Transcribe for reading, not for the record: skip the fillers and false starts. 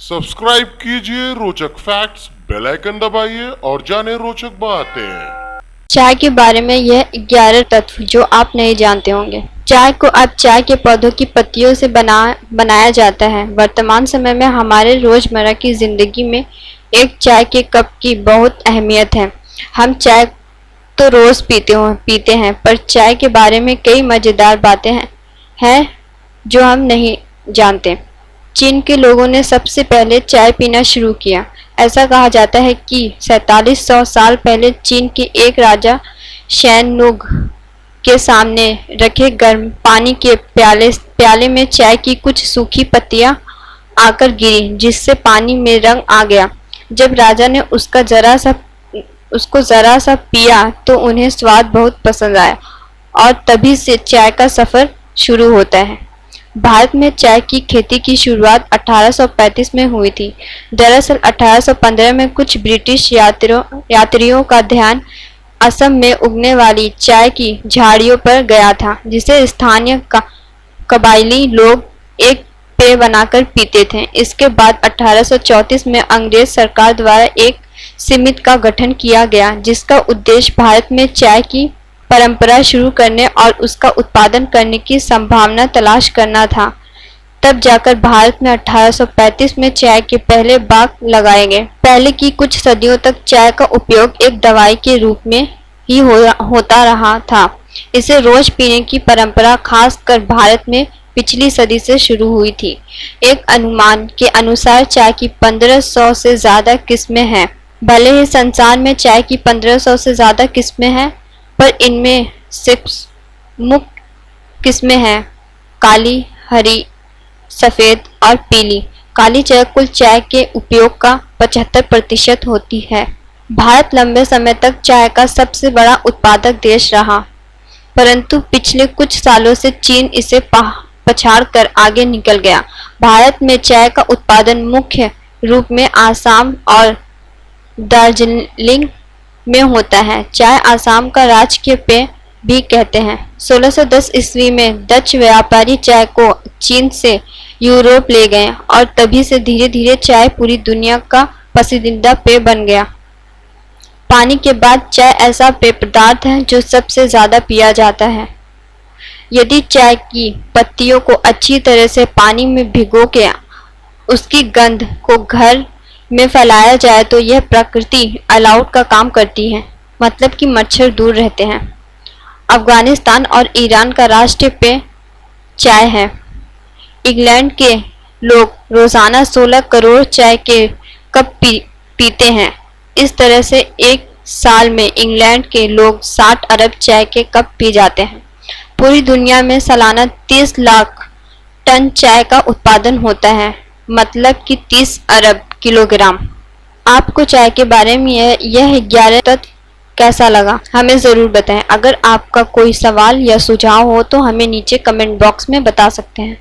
Subscribe कीजिए रोचक facts, bell icon दबाइए और जाने रोचक बातें। चाय के बारे में यह 11 तत्व जो आप नहीं जानते होंगे। चाय को अब चाय के पौधों की पत्तियों से बनाया जाता है। वर्तमान समय में हमारे रोजमर्रा की जिंदगी में एक चाय के कप की बहुत अहमियत है। हम चाय तो रोज पीते हैं, पर चाय के बारे में कई मजेदार बातें हैं जो हम नहीं जानते। चीन के लोगों ने सबसे पहले चाय पीना शुरू किया। ऐसा कहा जाता है कि 4700 साल पहले चीन के एक राजा शैन नुंग के सामने रखे गर्म पानी के प्याले में चाय की कुछ सूखी पत्तियां आकर गिरी, जिससे पानी में रंग आ गया। जब राजा ने उसको जरा सा पिया तो उन्हें स्वाद बहुत पसंद आया और तभी से चाय का सफर शुरू होता है। भारत में चाय की खेती की शुरुआत 1835 में हुई थी। दरअसल 1815 में कुछ ब्रिटिश यात्रियों का ध्यान असम में उगने वाली चाय की झाड़ियों पर गया था, जिसे स्थानीय कबायली लोग एक पेय बनाकर पीते थे। इसके बाद 1834 में अंग्रेज सरकार द्वारा एक समिति का गठन किया गया, जिसका उद्देश्य भारत में चाय की परंपरा शुरू करने और उसका उत्पादन करने की संभावना तलाश करना था। तब जाकर भारत में 1835 में चाय के पहले बाग लगाए गए। पहले की कुछ सदियों तक चाय का उपयोग एक दवाई के रूप में ही होता रहा था। इसे रोज पीने की परंपरा खासकर भारत में पिछली सदी से शुरू हुई थी। एक अनुमान के अनुसार चाय की 1500 से ज्यादा किस्में हैं। भले ही संसार में चाय की 1500 से ज्यादा किस्में हैं, पर इनमें 6 मुख्य किस्में हैं: काली, हरी, सफेद और पीली। काली चाय कुल चाय के उपयोग का 75% होती है। भारत लंबे समय तक चाय का सबसे बड़ा उत्पादक देश रहा, परंतु पिछले कुछ सालों से चीन इसे पछाड़कर आगे निकल गया। भारत में चाय का उत्पादन मुख्य रूप में आसाम और दार्जिलिंग में होता है। चाय आसाम का राजकीय पेय भी कहते हैं। 1610 ईस्वी में डच व्यापारी चाय को चीन से यूरोप ले गए और तभी से धीरे धीरे चाय पूरी दुनिया का पसंदीदा पेय बन गया। पानी के बाद चाय ऐसा पेय पदार्थ है जो सबसे ज्यादा पिया जाता है। यदि चाय की पत्तियों को अच्छी तरह से पानी में भिगो के उसकी गंध को घर में फैलाया जाए तो यह प्रकृति अलाउट का काम करती है, मतलब कि मच्छर दूर रहते हैं। अफगानिस्तान और ईरान का राष्ट्रीय पेय चाय है। इंग्लैंड के लोग रोजाना 16 करोड़ चाय के कप पीते हैं। इस तरह से एक साल में इंग्लैंड के लोग 60 अरब चाय के कप पी जाते हैं। पूरी दुनिया में सालाना 30 लाख टन चाय का उत्पादन होता है, मतलब कि 30 अरब किलोग्राम। आपको चाय के बारे में यह 11 तत्व कैसा लगा, हमें ज़रूर बताएं। अगर आपका कोई सवाल या सुझाव हो तो हमें नीचे कमेंट बॉक्स में बता सकते हैं।